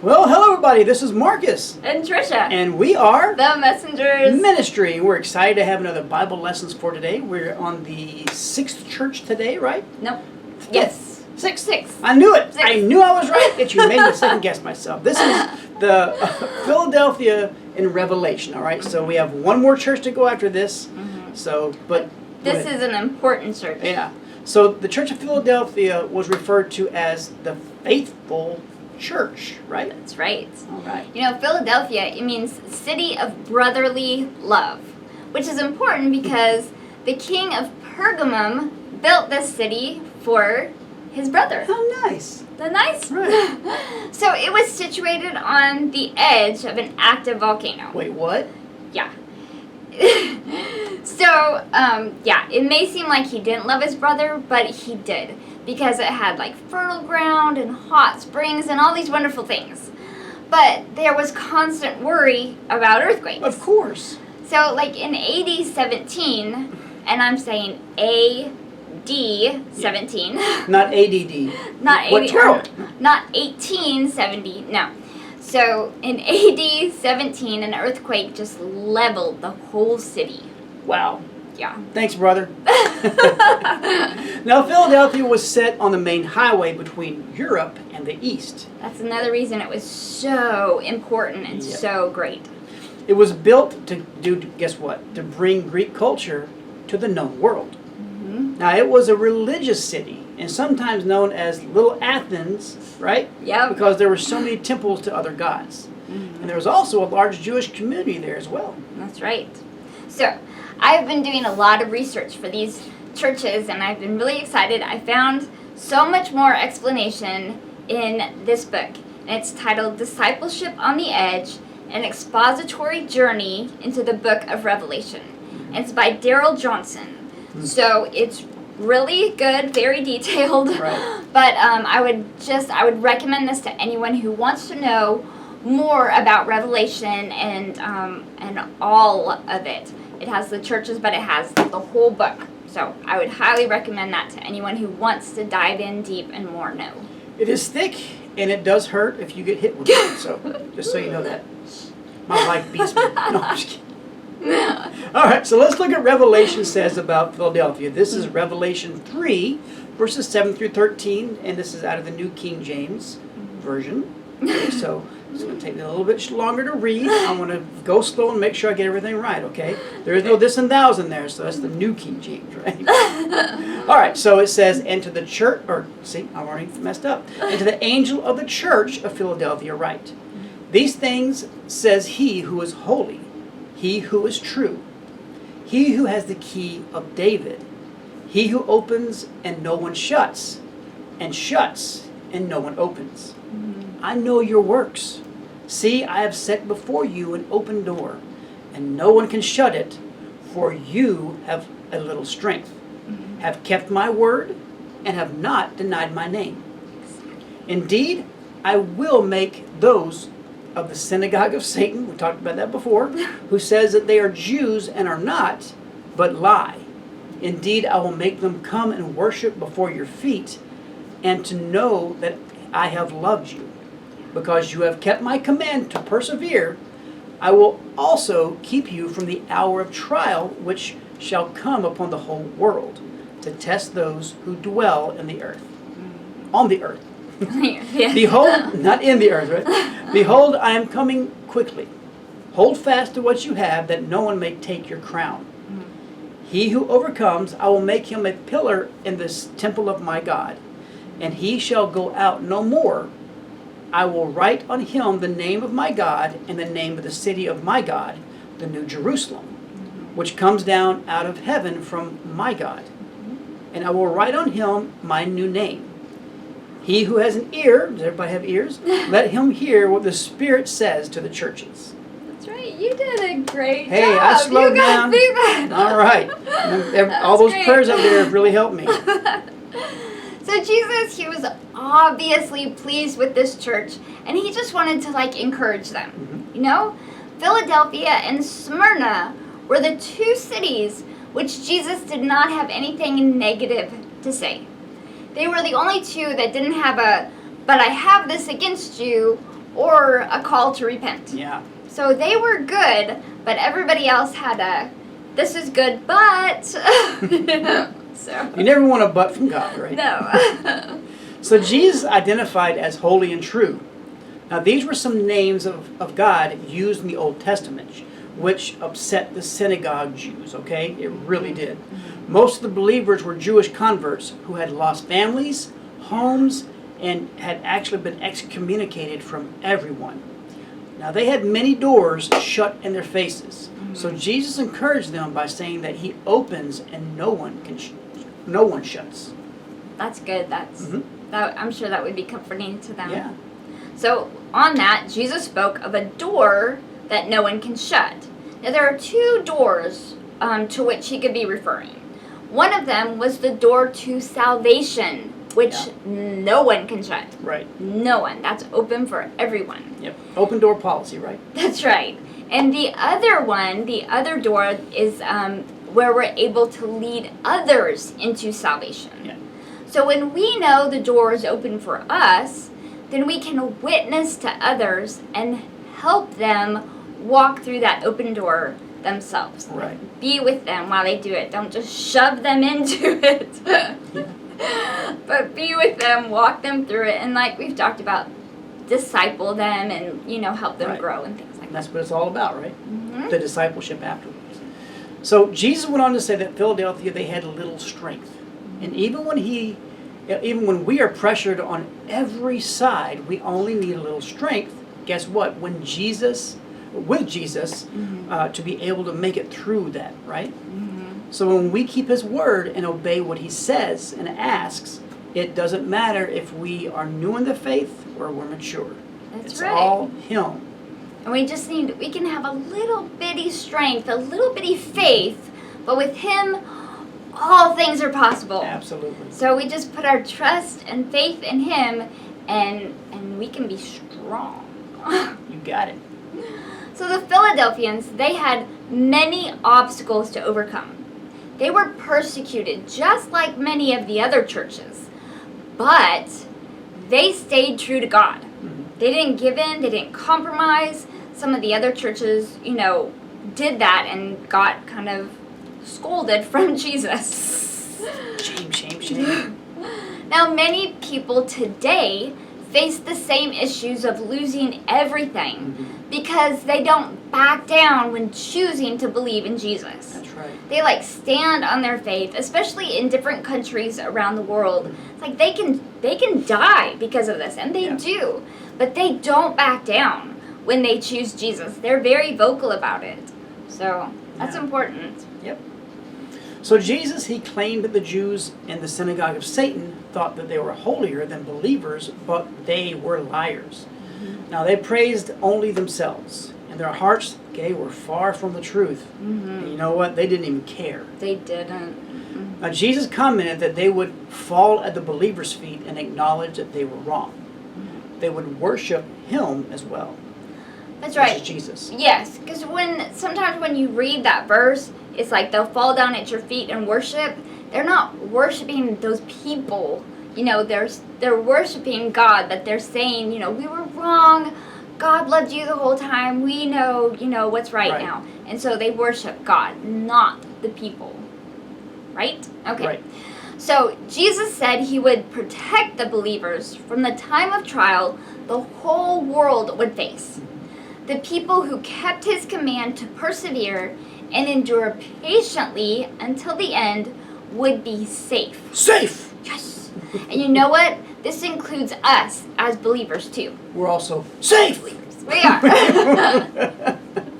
Well, hello everybody, this is Marcus. And Tricia. And we are the Messengers Ministry. We're excited to have another Bible lessons for today. We're on the 6th church today, right? Nope. Yes. Six. Six. I knew it. Six. I knew I was right. That you made me second guess myself. This is the Philadelphia in Revelation, all right? So we have one more church to go after this. But this is an important church. Yeah. So the Church of Philadelphia was referred to as the faithful church, right? That's right. All right. You know, Philadelphia, it means city of brotherly love, which is important because the king of Pergamum built this city for his brother. How nice. Isn't that nice? Right. So it was situated on the edge of an active volcano. Wait, what? Yeah. So, it may seem like he didn't love his brother, but he did. Because it had like fertile ground and hot springs and all these wonderful things. But there was constant worry about earthquakes. Of course. So like in AD 17, and I'm saying AD 17. Not ADD. Not AD. What 12? Not 1870, no. So in AD 17, an earthquake just leveled the whole city. Wow. Yeah. Thanks, brother. Now, Philadelphia was set on the main highway between Europe and the East. That's another reason it was so important and so great. It was built to do, guess what? To bring Greek culture to the known world. Mm-hmm. Now, it was a religious city, and sometimes known as Little Athens, right? Yep. Because there were so many temples to other gods. Mm-hmm. And there was also a large Jewish community there as well. That's right. So, I've been doing a lot of research for these churches, and I've been really excited. I found so much more explanation in this book, and it's titled Discipleship on the Edge, an Expository Journey into the Book of Revelation. And it's by Darrell Johnson. So it's really good, very detailed. Right. But I would recommend this to anyone who wants to know more about Revelation and all of it. It has the churches, but it has the whole book. So I would highly recommend that to anyone who wants to dive in deep and more know. It is thick, and it does hurt if you get hit with it. So, just so you know that. My wife beats me. No, I'm just kidding. All right, so let's look at Revelation says about Philadelphia. This is Revelation 3, verses 7 through 13, and this is out of the New King James Version. Okay, so it's going to take me a little bit longer to read. I want to go slow and make sure I get everything right, okay? There is no this and thous in there, so that's the New King James, right? All right, so it says, and to the church, I've already messed up. And to the angel of the church of Philadelphia write, these things says he who is holy, he who is true, he who has the key of David, he who opens and no one shuts, and shuts and no one opens. I know your works. See, I have set before you an open door, and no one can shut it, for you have a little strength, have kept my word, and have not denied my name. Indeed, I will make those of the synagogue of Satan, we talked about that before, who says that they are Jews and are not, but lie. Indeed, I will make them come and worship before your feet, and to know that I have loved you. Because you have kept my command to persevere, I will also keep you from the hour of trial which shall come upon the whole world, to test those who dwell in the earth. On the earth. Yeah. Behold, not in the earth, right? Behold, I am coming quickly. Hold fast to what you have, that no one may take your crown. He who overcomes, I will make him a pillar in this temple of my God, and he shall go out no more. I will write on him the name of my God and the name of the city of my God, the New Jerusalem, which comes down out of heaven from my God. And I will write on him my new name. He who has an ear, does everybody have ears? Let him hear what the Spirit says to the churches. That's right. You did a great job. Hey, I slowed down. You got All right. All those great. prayers up there have really helped me. So Jesus, he was obviously pleased with this church, and he just wanted to encourage them. Mm-hmm. You know, Philadelphia and Smyrna were the two cities which Jesus did not have anything negative to say. They were the only two that didn't have a, but I have this against you, or a call to repent. Yeah. So they were good, but everybody else had a, this is good, but. So. You never want a but from God, right? No. So Jesus identified as holy and true. Now these were some names of God used in the Old Testament, which upset the synagogue Jews, okay? It really did. Most of the believers were Jewish converts who had lost families, homes, and had actually been excommunicated from everyone. Now they had many doors shut in their faces. So Jesus encouraged them by saying that he opens and no one shuts. That's good. I'm sure that would be comforting to them. Yeah. So on that, Jesus spoke of a door that no one can shut. Now there are two doors to which he could be referring. One of them was the door to salvation, which no one can shut. Right. No one. That's open for everyone. Yep. Open door policy, right? That's right. And the other one, the other door is where we're able to lead others into salvation. Yeah. So when we know the door is open for us, then we can witness to others and help them walk through that open door themselves. Right. Be with them while they do it. Don't just shove them into it. But be with them, walk them through it, and like we've talked about, disciple them and, help them Right. grow and things like And that. that's what it's all about, right? Mm-hmm. The discipleship afterwards. So Jesus went on to say that Philadelphia, they had little strength. And even when we are pressured on every side, we only need a little strength. Guess what? With Jesus, to be able to make it through that, right? Mm-hmm. So when we keep his word and obey what he says and asks, it doesn't matter if we are new in the faith or we're mature. That's it's right. all him. And we can have a little bitty strength, a little bitty faith, but with him, all things are possible. Absolutely. So we just put our trust and faith in him, and we can be strong. You got it. So the Philadelphians, they had many obstacles to overcome. They were persecuted just like many of the other churches, but they stayed true to God. They didn't give in, they didn't compromise. Some of the other churches, did that and got kind of scolded from Jesus. Shame. Now, many people today face the same issues of losing everything because they don't back down when choosing to believe in Jesus. That's right. They stand on their faith, especially in different countries around the world. It's like they can die because of this, and they do. But they don't back down when they choose Jesus. They're very vocal about it. So that's important. Yep. So Jesus, he claimed that the Jews in the synagogue of Satan thought that they were holier than believers, but they were liars. Now they praised only themselves, and their hearts, were far from the truth. And you know what? They didn't even care. They didn't. Now Jesus commented that they would fall at the believers' feet and acknowledge that they were wrong. They would worship him as well. That's right. Which is Jesus. Yes, because sometimes when you read that verse, it's like they'll fall down at your feet and worship. They're not worshiping those people. They're worshiping God, but they're saying, we were wrong. God loved you the whole time. We know, what's right now. And so they worship God, not the people. Right? Okay. Right. So Jesus said he would protect the believers from the time of trial the whole world would face. The people who kept his command to persevere and endure patiently until the end would be safe. Safe! Yes! And you know what? This includes us as believers too. We're also safe! We are.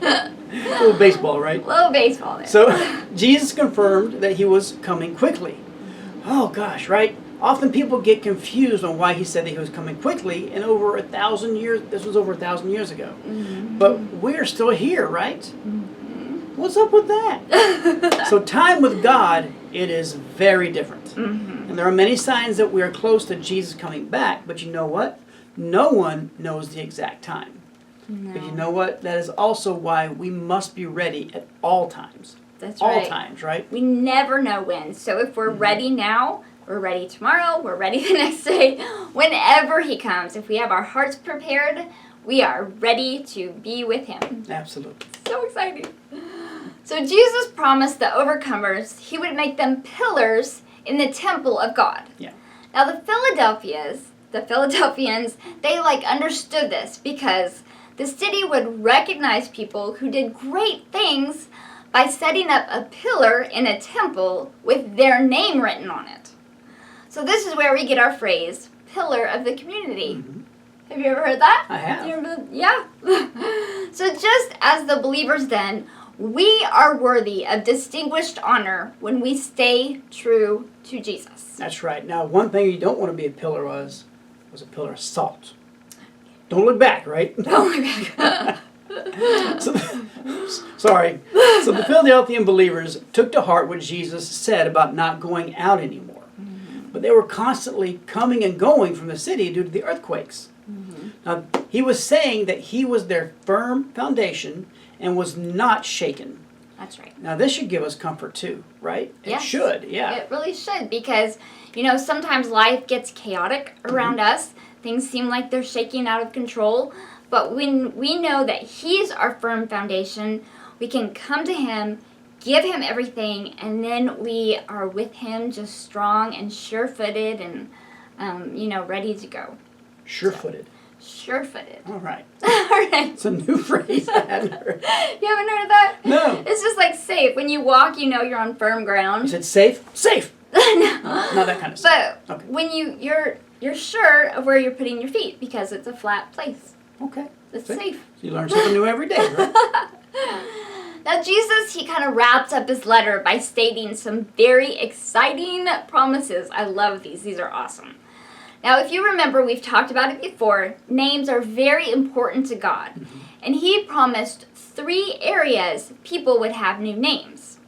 A little baseball, right? Little baseball there. So Jesus confirmed that he was coming quickly. Oh gosh, right? Often people get confused on why he said that he was coming quickly, and over 1,000 years, this was over 1,000 years ago. But we're still here, right? What's up with that? So time with God, it is very different. And there are many signs that we are close to Jesus coming back, but you know what? No one knows the exact time. No. But you know what? That is also why we must be ready at all times. That's right. All times, right? We never know when. So if we're ready now, we're ready tomorrow, we're ready the next day. Whenever he comes, if we have our hearts prepared, we are ready to be with him. Absolutely. So exciting. So Jesus promised the overcomers he would make them pillars in the temple of God. Yeah. Now the Philadelphians, they understood this because the city would recognize people who did great things by setting up a pillar in a temple with their name written on it. So this is where we get our phrase, pillar of the community. Mm-hmm. Have you ever heard that? I have. Do you remember? Yeah. So just as the believers then, we are worthy of distinguished honor when we stay true to Jesus. That's right. Now, one thing you don't want to be a pillar was a pillar of salt. Don't look back, right? Oh my God. Sorry. So the Philadelphian believers took to heart what Jesus said about not going out anymore. Mm-hmm. But they were constantly coming and going from the city due to the earthquakes. Mm-hmm. Now, he was saying that he was their firm foundation and was not shaken. That's right. Now, this should give us comfort too, right? Yes. It should, yeah. It really should, because, sometimes life gets chaotic around Mm-hmm. us. Things seem like they're shaking out of control. But when we know that he's our firm foundation, we can come to him, give him everything, and then we are with him just strong and sure-footed and, ready to go. Sure-footed. Sure-footed. All right. All right. It's a new phrase I hadn't heard. You haven't heard that? No. It's just like safe. When you walk, you're on firm ground. You said safe? Safe! No. Not that kind of stuff. But Okay. when you're sure of where you're putting your feet because it's a flat place. Okay. It's See? safe. You learn something new every day, right? Now Jesus, he kind of wraps up his letter by stating some very exciting promises. I love these. These are awesome. Now, if you remember, we've talked about it before, names are very important to God. Mm-hmm. And he promised 3 areas people would have new names.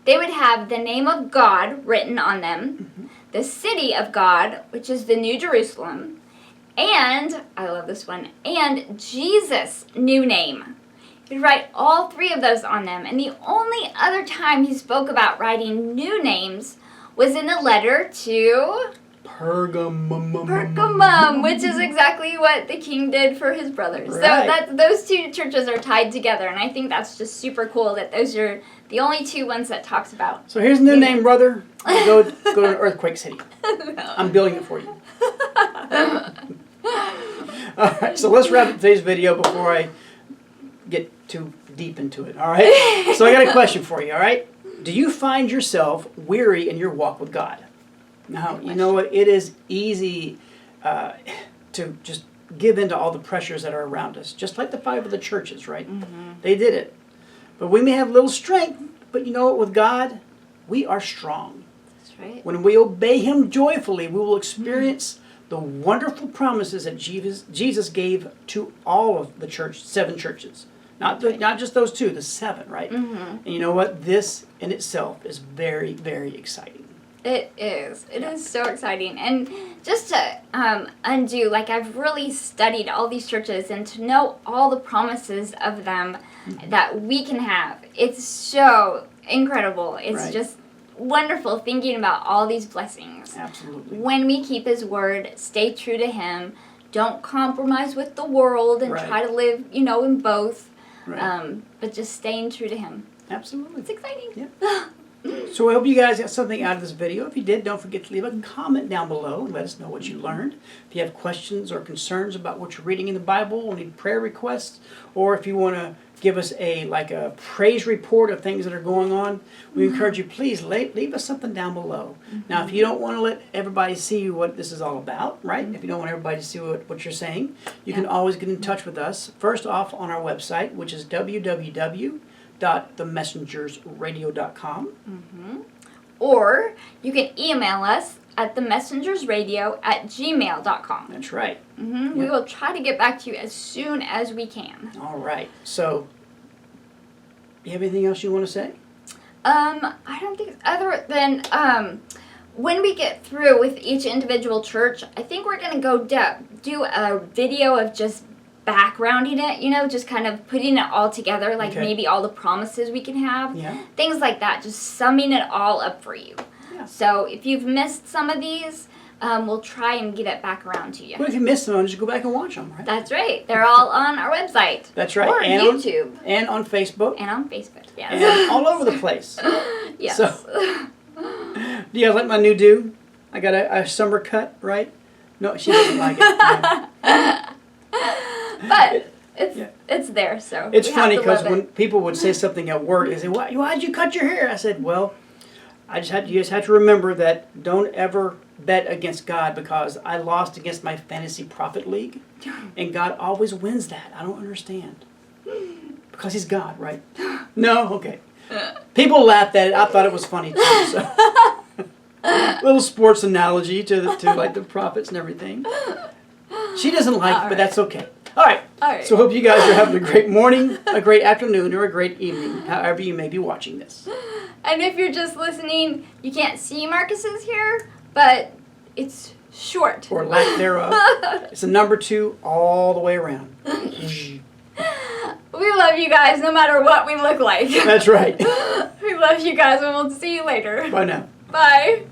They would have the name of God written on them, mm-hmm. the city of God, which is the New Jerusalem, and, I love this one, and Jesus' new name. He'd write all 3 of those on them. And the only other time he spoke about writing new names was in the letter to Pergamum, which is exactly what the king did for his brothers. Right. So those 2 churches are tied together, and I think that's just super cool that those are the only 2 ones that talks about. So here's a new name, brother. Go to an earthquake city. No. I'm building it for you. All right, so let's wrap up today's video before I get too deep into it, all right? So I got a question for you, all right? Do you find yourself weary in your walk with God? Now, you know what? It is easy to just give in to all the pressures that are around us, just like the 5 of the churches, right? Mm-hmm. They did it. But we may have little strength, but you know what? With God, we are strong. That's right. When we obey him joyfully, we will experience the wonderful promises that Jesus gave to all of the 7 churches. Not just those 2, the 7, right? Mm-hmm. And you know what? This in itself is very, very exciting. It is. It is so exciting. And just to undo, I've really studied all these churches and to know all the promises of them mm-hmm. that we can have. It's so incredible. It's just wonderful thinking about all these blessings. Absolutely. When we keep his word, stay true to him, don't compromise with the world and try to live, in both, but just staying true to him. Absolutely. It's exciting. Yeah. So I hope you guys got something out of this video. If you did, don't forget to leave a comment down below and let us know what you learned. If you have questions or concerns about what you're reading in the Bible, or need prayer requests, or if you want to give us a praise report of things that are going on, we encourage you, please leave us something down below. Mm-hmm. Now, if you don't want to let everybody see what this is all about, right? Mm-hmm. If you don't want everybody to see what you're saying, you can always get in touch with us. First off, on our website, which is www.themessengersradio.com. Mm-hmm. Or you can email us at themessengersradio@gmail.com. That's right. Mm-hmm. Yep. We will try to get back to you as soon as we can. All right. So, you have anything else you want to say? I don't think other than when we get through with each individual church, I think we're going to go do a video of just backgrounding it, just kind of putting it all together, maybe all the promises we can have, things like that, just summing it all up for you. Yeah. So if you've missed some of these, we'll try and get it back around to you. Well, if you missed them, just go back and watch them, right? That's right. They're all on our website. That's right. Or and YouTube. And on Facebook. And on Facebook, yes. And all over the place. Yes. So, do you guys like my new do? I got a summer cut, right? No, she doesn't like it. No. But it's there, so it's we have funny to because love when it. people would say something at work, they say, why'd you cut your hair? I said, well, you just have to remember that don't ever bet against God, because I lost against my fantasy prophet league, and God always wins that. I don't understand. Because he's God, right? No? Okay. People laughed at it. I thought it was funny too. So. Little sports analogy to like the prophets and everything. She doesn't like it, but that's okay. All right. So hope you guys are having a great morning, a great afternoon, or a great evening, however you may be watching this. And if you're just listening, you can't see Marcus's hair, but it's short. Or lack thereof. It's a number 2 all the way around. We love you guys no matter what we look like. That's right. We love you guys, and we'll see you later. Bye now. Bye.